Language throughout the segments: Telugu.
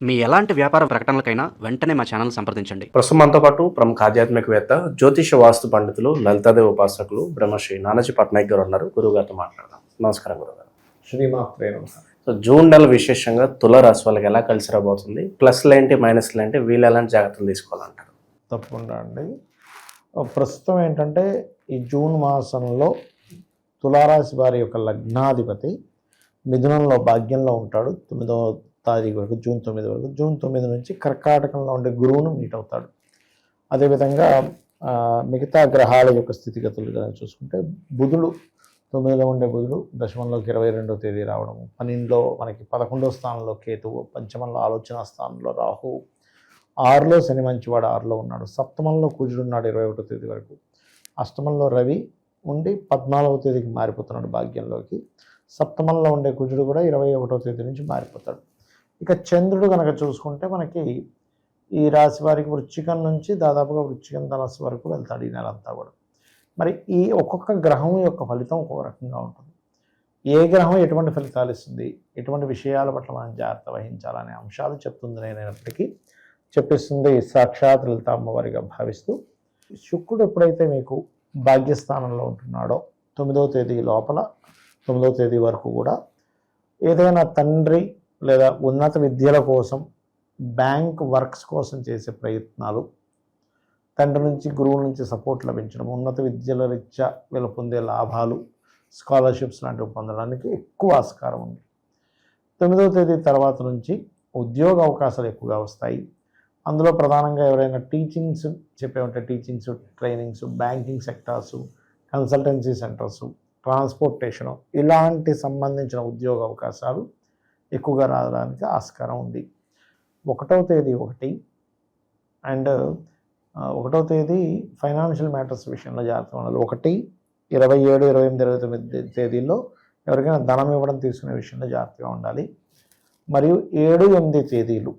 మీ ఎలాంటి వ్యాపార ప్రకటనలకైనా వెంటనే మా ఛానల్ సంప్రదించండి. ప్రస్తుతం మనతో పాటు ప్రముఖ ఆధ్యాత్మికవేత్త, జ్యోతిష వాస్తు పండితులు, లలితాదేవి ఉపాసకులు బ్రహ్మశ్రీ నానాజీ పట్నాయక్ గారు ఉన్నారు. గురువు గారితో మాట్లాడదాం. నమస్కారం గురుగారు. శ్రీమాత్రే నమః. సో జూన్ నెల విశేషంగా తులారాశి వాళ్ళకి ఎలా కలిసి రాబోతుంది, ప్లస్లు ఏంటి మైనస్లు ఏంటి, వీళ్ళు ఎలాంటి జాగ్రత్తలు తీసుకోవాలంటారు? తప్పకుండా అండి. ప్రస్తుతం ఏంటంటే ఈ జూన్ మాసంలో తులారాశి వారి యొక్క లగ్నాధిపతి మిథునంలో భాగ్యంలో ఉంటాడు 9వ తారీఖు వరకు, జూన్ 9 వరకు. జూన్ 9 నుంచి కర్కాటకంలో ఉండే గురువును మీట్ అవుతాడు. అదేవిధంగా మిగతా గ్రహాల యొక్క స్థితిగతులు కనుక చూసుకుంటే బుధుడు 9లో ఉండే బుధుడు దశమంలోకి 22వ తేదీ రావడము, 12లో మనకి 11వ స్థానంలో కేతువు, పంచమంలో ఆలోచన స్థానంలో రాహు, 6లో శని మంచివాడు 6లో ఉన్నాడు, సప్తమంలో కుజుడు ఉన్నాడు 21వ తేదీ వరకు, అష్టమంలో రవి ఉండి 14వ తేదీకి మారిపోతున్నాడు భాగ్యంలోకి, సప్తమంలో ఉండే కుజుడు కూడా 21వ తేదీ నుంచి మారిపోతాడు. ఇక చంద్రుడు కనుక చూసుకుంటే మనకి ఈ రాశి వారికి వృశ్చికం నుంచి దాదాపుగా వృశ్చికం ధనస్సు వరకు వెళ్తాడు ఈ నెలంతా కూడా. మరి ఈ ఒక్కొక్క గ్రహం యొక్క ఫలితం ఒక్కొక్క రకంగా ఉంటుంది. ఏ గ్రహం ఎటువంటి ఫలితాలు ఇస్తుంది, ఎటువంటి విషయాల పట్ల మనం జాగ్రత్త వహించాలనే అంశాలు చెప్తుంది నేనైనప్పటికీ చెప్పిస్తుంది సాక్షాత్ లలిత అమ్మవారిగా భావిస్తూ. శుక్రుడు ఎప్పుడైతే మీకు భాగ్యస్థానంలో ఉంటున్నాడో 9వ తేదీ లోపల 9వ తేదీ వరకు కూడా ఏదైనా తండ్రి లేదా ఉన్నత విద్యల కోసం, బ్యాంక్ వర్క్స్ కోసం చేసే ప్రయత్నాలు, తండ్రి నుంచి గురువు నుంచి సపోర్ట్ లభించడం, ఉన్నత విద్యల రీత్యా వీళ్ళు పొందే లాభాలు, స్కాలర్షిప్స్ లాంటివి పొందడానికి ఎక్కువ ఆస్కారం ఉంది. 9వ తేదీ తర్వాత నుంచి ఉద్యోగ అవకాశాలు ఎక్కువగా వస్తాయి. అందులో ప్రధానంగా ఎవరైనా టీచింగ్స్ చెప్పే ఉంటే teachings, trainings, banking sectors, consultancy centres, transportation, ఇలాంటి సంబంధించిన ఉద్యోగ అవకాశాలు ఎక్కువగా రావడానికి ఆస్కారం ఉంది. 1వ తేదీ 1 అండ్ 1వ తేదీ ఫైనాన్షియల్ మ్యాటర్స్ విషయంలో జాగ్రత్త ఉండాలి. 1, 27, 28, 29 తేదీల్లో ఎవరికైనా ధనం ఇవ్వడం తీసుకునే విషయంలో జాగ్రత్తగా ఉండాలి. మరియు 7, 8 తేదీలు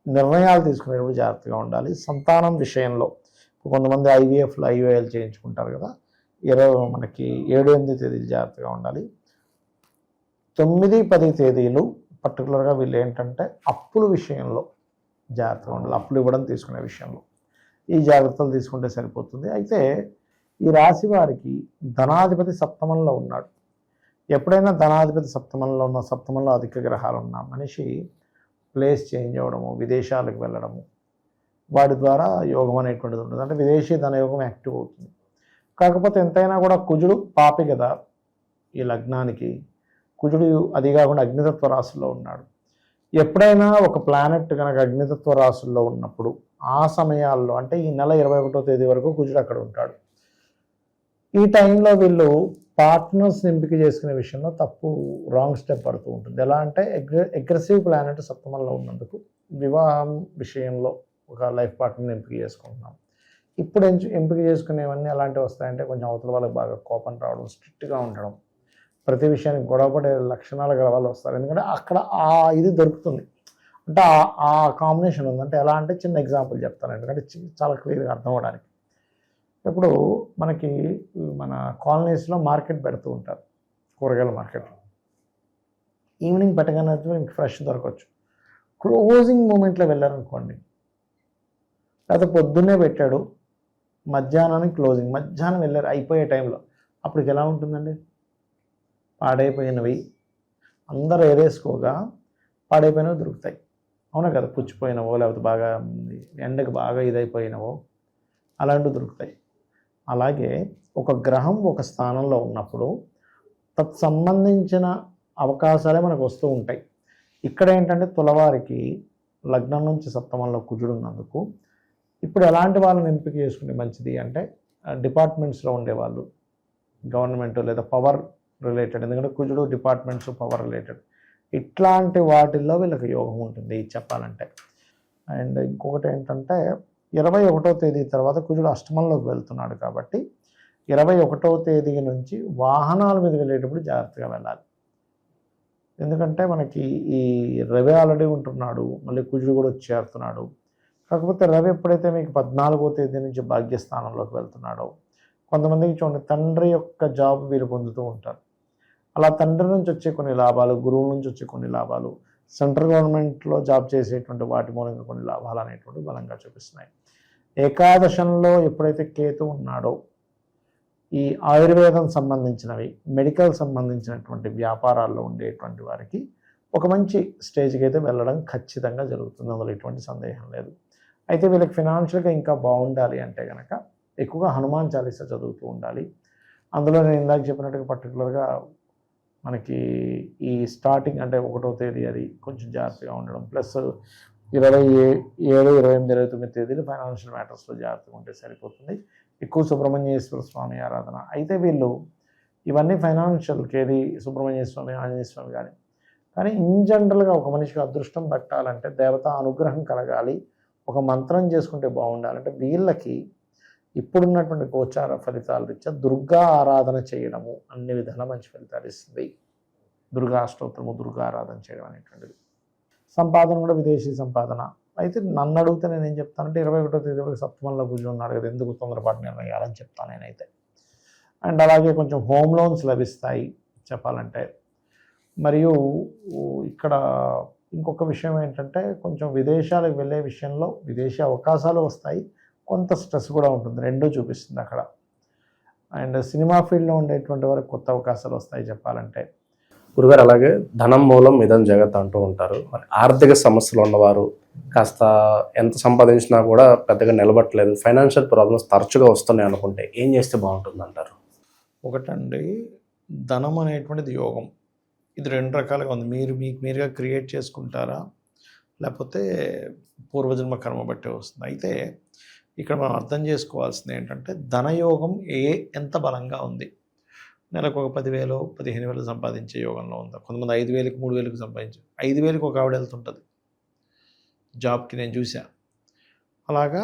నిర్ణయాలు తీసుకునేటప్పుడు జాగ్రత్తగా ఉండాలి. సంతానం విషయంలో కొంతమంది ఐవీఎఫ్లు, ఐవీఐలు చేయించుకుంటారు కదా, మనకి 7, 8 తేదీలు జాగ్రత్తగా ఉండాలి. 9, 10 తేదీలు పర్టికులర్గా వీళ్ళు ఏంటంటే అప్పుల విషయంలో జాగ్రత్తగా ఉండాలి. అప్పులు ఇవ్వడం తీసుకునే విషయంలో ఈ జాగ్రత్తలు తీసుకుంటే సరిపోతుంది. అయితే ఈ రాశి వారికి ధనాధిపతి సప్తమంలో ఉన్నాడు. ఎప్పుడైనా ధనాధిపతి సప్తమంలో ఉన్న, సప్తమంలో అధిక గ్రహాలు ఉన్న మనిషి ప్లేస్ చేంజ్ అవ్వడము, విదేశాలకు వెళ్ళడము, వాడి ద్వారా యోగం అనేటువంటిది ఉంటుంది. అంటే విదేశీ ధనయోగం యాక్టివ్ అవుతుంది. కాకపోతే ఎంతైనా కూడా కుజుడు పాపి కదా ఈ లగ్నానికి. కుజుడు అది కాకుండా అగ్నితత్వ రాశుల్లో ఉన్నాడు. ఎప్పుడైనా ఒక ప్లానెట్ కనుక అగ్నితత్వ రాశుల్లో ఉన్నప్పుడు ఆ సమయాల్లో, అంటే ఈ నెల 21వ తేదీ వరకు కుజుడు అక్కడ ఉంటాడు. ఈ టైంలో వీళ్ళు పార్ట్నర్స్ ఎంపిక చేసుకునే విషయంలో రాంగ్ స్టెప్ పడుతూ ఉంటుంది. ఎలా అంటే అగ్రెసివ్ ప్లానెట్ సప్తమంలో ఉన్నందుకు వివాహం విషయంలో ఒక లైఫ్ పార్ట్నర్ని ఎంపిక చేసుకుంటున్నాం. ఇప్పుడు ఎంపిక చేసుకునేవన్నీ అలాంటివి వస్తాయంటే కొంచెం అవతల వాళ్ళకి బాగా కోపం రావడం, స్ట్రిక్ట్గా ఉండడం, ప్రతి విషయానికి గొడవపడే లక్షణాలు గల వాళ్ళు వస్తారు. ఎందుకంటే అక్కడ ఇది దొరుకుతుంది, అంటే ఆ కాంబినేషన్ ఉంది. అంటే ఎలా అంటే చిన్న ఎగ్జాంపుల్ చెప్తాను, ఎందుకంటే చాలా క్లియర్గా అర్థం అవ్వడానికి. ఇప్పుడు మనకి మన కాలనీస్లో మార్కెట్ పెడుతూ ఉంటారు, కూరగాయల మార్కెట్లో. ఈవినింగ్ పెట్టగానే మీకు ఫ్రెష్ దొరకవచ్చు. క్లోజింగ్ మూమెంట్లో వెళ్ళారనుకోండి, లేకపోతే పొద్దున్నే పెట్టాడు, మధ్యాహ్నానికి క్లోజింగ్, మధ్యాహ్నం వెళ్ళారు అయిపోయే టైంలో, అప్పటికి ఎలా ఉంటుందండి? పాడైపోయినవి అందరూ ఏరేసుకోగా పాడైపోయినవి దొరుకుతాయి, అవునా కదా? పుచ్చిపోయినవో, లేకపోతే బాగా ఎండకు బాగా ఇదైపోయినవో అలాంటివి దొరుకుతాయి. అలాగే ఒక గ్రహం ఒక స్థానంలో ఉన్నప్పుడు తత్సంబంధించిన అవకాశాలే మనకు వస్తూ ఉంటాయి. ఇక్కడ ఏంటంటే తులవారికి లగ్నం నుంచి సప్తమంలో కుజుడు ఉన్నందుకు ఇప్పుడు ఎలాంటి వాళ్ళని ఎంపిక చేసుకుంటే మంచిది అంటే డిపార్ట్మెంట్స్లో ఉండేవాళ్ళు, గవర్నమెంట్ లేదా పవర్ రిలేటెడ్, ఎందుకంటే కుజుడు డిపార్ట్మెంట్స్, పవర్ రిలేటెడ్, ఇట్లాంటి వాటిల్లో వీళ్ళకి యోగం ఉంటుంది చెప్పాలంటే. అండ్ ఇంకొకటి ఏంటంటే 21వ తేదీ తర్వాత కుజుడు అష్టమంలోకి వెళ్తున్నాడు కాబట్టి 21వ తేదీ నుంచి వాహనాల మీద వెళ్ళేటప్పుడు జాగ్రత్తగా వెళ్ళాలి. ఎందుకంటే మనకి ఈ రవి ఆల్రెడీ ఉంటున్నాడు, మళ్ళీ కుజుడు కూడా వచ్చి చేరుతున్నాడు. కాకపోతే రవి ఎప్పుడైతే మీకు 14వ తేదీ నుంచి భాగ్యస్థానంలోకి వెళ్తున్నాడో, కొంతమందికి చూడండి తండ్రి యొక్క జాబ్ వీరు పొందుతూ ఉంటారు. అలా తండ్రి నుంచి వచ్చే కొన్ని లాభాలు, గురువు నుంచి వచ్చే కొన్ని లాభాలు, సెంట్రల్ గవర్నమెంట్లో జాబ్ చేసేటువంటి వాటి మూలంగా కొన్ని లాభాలు అనేటువంటి బలంగా చూపిస్తున్నాయి. ఏకాదశంలో ఎప్పుడైతే కేతు ఉన్నాడో ఈ ఆయుర్వేదం సంబంధించినవి, మెడికల్ సంబంధించినటువంటి వ్యాపారాల్లో ఉండేటువంటి వారికి ఒక మంచి స్టేజ్కి అయితే వెళ్ళడం ఖచ్చితంగా జరుగుతుంది, అందులో ఎటువంటి సందేహం లేదు. అయితే వీళ్ళకి ఫినాన్షియల్గా ఇంకా బాగుండాలి అంటే కనుక ఎక్కువగా హనుమాన్ చాలీసా చదువుతూ ఉండాలి. అందులో నేను ఇందాక చెప్పినట్టుగా పర్టికులర్గా మనకి ఈ స్టార్టింగ్ అంటే 1వ తేదీ అది కొంచెం జాగ్రత్తగా ఉండడం, ప్లస్ 27, 28, 29 తేదీలు ఫైనాన్షియల్ మ్యాటర్స్లో జాగ్రత్తగా ఉంటే సరిపోతుంది. ఎక్కువ సుబ్రహ్మణ్యేశ్వర స్వామి ఆరాధన. అయితే వీళ్ళు ఇవన్నీ ఫైనాన్షియల్కి ఏది సుబ్రహ్మణ్య స్వామి, ఆంజనేయ స్వామి కానీ ఇన్ జనరల్గా ఒక మనిషికి అదృష్టం పట్టాలంటే దేవతా అనుగ్రహం కలగాలి, ఒక మంత్రం చేసుకుంటే బాగుండాలంటే వీళ్ళకి ఇప్పుడున్నటువంటి గోచార ఫలితాలు రీత్యా దుర్గా ఆరాధన చేయడము అన్ని విధాలా మంచి ఫలితాలు ఇస్తుంది. దుర్గా అష్టోత్తరము, దుర్గా ఆరాధన చేయడం అనేటువంటిది. సంపాదన కూడా విదేశీ సంపాదన. అయితే నన్ను అడిగితే నేను ఏం చెప్తానంటే 21వ తేదీ వరకు సప్తమంలో కూర్చొని ఉన్నాడు కదా, ఎందుకు తొందరపాటు నిర్ణయాలని చెప్తాను నేనైతే. అండ్ అలాగే కొంచెం హోమ్ లోన్స్ లభిస్తాయి చెప్పాలంటే. మరియు ఇక్కడ ఇంకొక విషయం ఏంటంటే కొంచెం విదేశాలకు వెళ్ళే విషయంలో విదేశీ అవకాశాలు వస్తాయి, కొంత స్ట్రెస్ కూడా ఉంటుంది, రెండూ చూపిస్తుంది అక్కడ. అండ్ సినిమా ఫీల్డ్లో ఉండేటువంటి వారికి కొత్త అవకాశాలు వస్తాయి చెప్పాలంటే. గురుగారు అలాగే ధనం మూలం ఇదం జగత్ అంటూ ఉంటారు. మరి ఆర్థిక సమస్యలు ఉన్నవారు కాస్త ఎంత సంపాదించినా కూడా పెద్దగా నిలబట్టలేదు, ఫైనాన్షియల్ ప్రాబ్లమ్స్ తరచుగా వస్తున్నాయి అనుకుంటే ఏం చేస్తే బాగుంటుంది అంటారు? ఒకటండి, ధనం అనేటువంటిది యోగం. ఇది 2 రకాలుగా ఉంది. మీకు మీరుగా క్రియేట్ చేసుకుంటారా, లేకపోతే పూర్వజన్మ కర్మ బట్టే వస్తుంది. అయితే ఇక్కడ మనం అర్థం చేసుకోవాల్సింది ఏంటంటే ధనయోగం ఎంత బలంగా ఉంది. నెలకు ఒక 10,000, 15,000 సంపాదించే యోగంలో ఉందా? కొంతమంది 5,000, 3,000 సంపాదించారు. 5,000 ఒక ఆవిడ వెళ్తుంటుంది జాబ్కి, నేను చూసా. అలాగా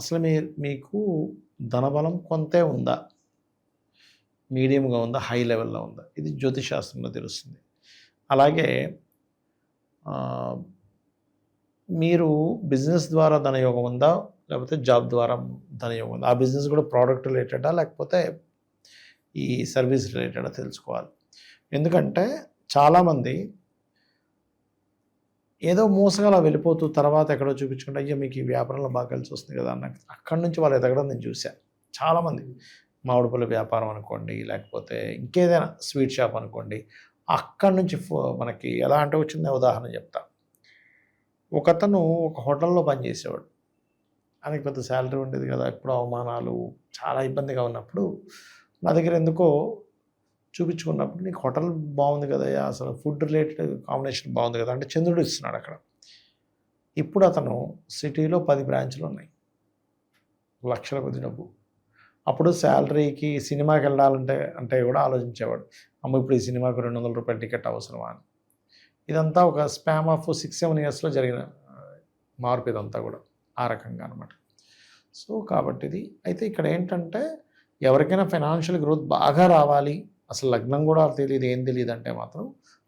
అసలు మీకు ధనబలం కొంతే ఉందా, మీడియంగా ఉందా, హై లెవెల్లో ఉందా? ఇది జ్యోతిషాస్త్రంలో తెలుస్తుంది. అలాగే మీరు బిజినెస్ ద్వారా ధనయోగం ఉందా, లేకపోతే జాబ్ ద్వారా ధనయోగం ఉందా? ఆ బిజినెస్ కూడా ప్రోడక్ట్ రిలేటెడా లేకపోతే ఈ సర్వీస్ రిలేటెడా తెలుసుకోవాలి. ఎందుకంటే చాలామంది ఏదో మోసగా వెళ్ళిపోతూ తర్వాత ఎక్కడో చూపించుకుంటే అయ్యో మీకు ఈ వ్యాపారంలో బాగా కలిసి వస్తుంది కదా అన్న అక్కడి నుంచి వాళ్ళు ఎదగడం నేను చూశాను. చాలామంది మామిడి పళ్ళ వ్యాపారం అనుకోండి, లేకపోతే ఇంకేదైనా స్వీట్ షాప్ అనుకోండి, అక్కడి నుంచి మనకి ఎలా అంటే వచ్చిందే ఉదాహరణ చెప్తా. ఒకతను ఒక హోటల్లో పనిచేసేవాడు, ఆయనకి పెద్ద శాలరీ ఉండేది కదా, ఎప్పుడు అవమానాలు, చాలా ఇబ్బందిగా ఉన్నప్పుడు నా దగ్గర ఎందుకో చూపించుకున్నప్పుడు నీకు హోటల్ బాగుంది కదా, అసలు ఫుడ్ రిలేటెడ్ కాంబినేషన్ బాగుంది కదా అంటే చంద్రుడు ఇస్తున్నాడు అక్కడ. ఇప్పుడు అతను సిటీలో 10 బ్రాంచ్లు ఉన్నాయి, లక్షల కొద్ది డబ్బు. అప్పుడు శాలరీకి సినిమాకి వెళ్ళాలంటే కూడా ఆలోచించేవాడు, అమ్మ ఇప్పుడు ఈ సినిమాకు 200 రూపాయల టికెట్ అవసరమా అని. ఇదంతా ఒక స్పామ్ ఆఫ్ 6-7 ఇయర్స్లో జరిగిన మార్పు ఇదంతా కూడా ఆ రకంగా అనమాట. సో కాబట్టి ఇది అయితే ఇక్కడ ఏంటంటే ఎవరికైనా ఫైనాన్షియల్ గ్రోత్ బాగా రావాలి, అసలు లగ్నం కూడా తెలియదు, ఏం తెలియదు అంటే మాత్రం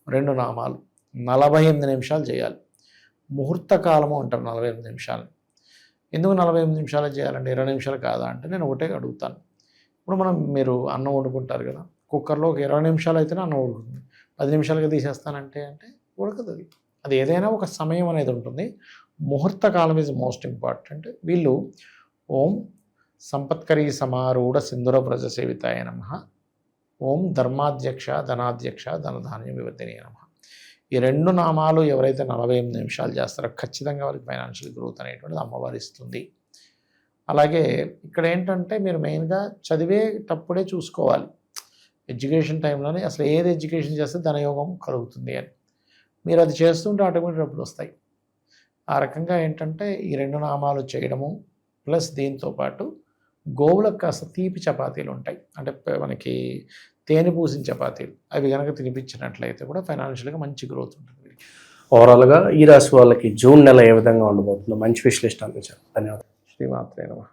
2 నామాలు 48 నిమిషాలు చేయాలి. ముహూర్త కాలము అంటారు 48 నిమిషాలు. ఎందుకు 48 నిమిషాలు చేయాలంటే 20 నిమిషాలు కాదా అంటే నేను ఒకటే అడుగుతాను. ఇప్పుడు మీరు అన్నం వండుకుంటారు కదా, కుక్కర్లో ఒక 20 నిమిషాలు అయితేనే అన్నం ఉడుకుతుంది. 10 నిమిషాలుగా తీసేస్తానంటే ఉడకదు. అది ఏదైనా ఒక సమయం అనేది ఉంటుంది. ముహూర్త కాలం ఈజ్ మోస్ట్ ఇంపార్టెంట్. వీళ్ళు ఓం సంపత్కరీ సమారూఢ సింధుర వ్రజ సేవితాయ నమః, ఓం ధర్మాధ్యక్ష ధనాధ్యక్ష ధనధాన్య వివర్ధిని నమః. ఈ 2 నామాలు ఎవరైతే 48 నిమిషాలు చేస్తారో ఖచ్చితంగా వారికి ఫైనాన్షియల్ గ్రోత్ అనేటువంటిది అమ్మవారు ఇస్తుంది. అలాగే ఇక్కడ ఏంటంటే మీరు మెయిన్గా చదివేటప్పుడే చూసుకోవాలి, ఎడ్యుకేషన్ టైంలోనే అసలు ఏది ఎడ్యుకేషన్ చేస్తే ధనయోగం కలుగుతుంది అని. మీరు అది చేస్తుంటే ఆటోమేటిక్ డబ్బులు వస్తాయి. ఆ రకంగా ఏంటంటే ఈ 2 నామాలు చేయడము ప్లస్ దీంతో పాటు గోవులకు కాస్త తీపి చపాతీలు ఉంటాయి, అంటే మనకి తేనె పూసిన చపాతీలు, అవి కనుక తినిపించినట్లయితే కూడా ఫైనాన్షియల్గా మంచి గ్రోత్ ఉంటుంది. ఓవరాల్గా ఈ రాశి వాళ్ళకి జూన్ నెల ఏ విధంగా ఉండబోతుందో మంచి విశ్లేషణ అందించారు. ధన్యవాదాలు. శ్రీమాత్రే నమః.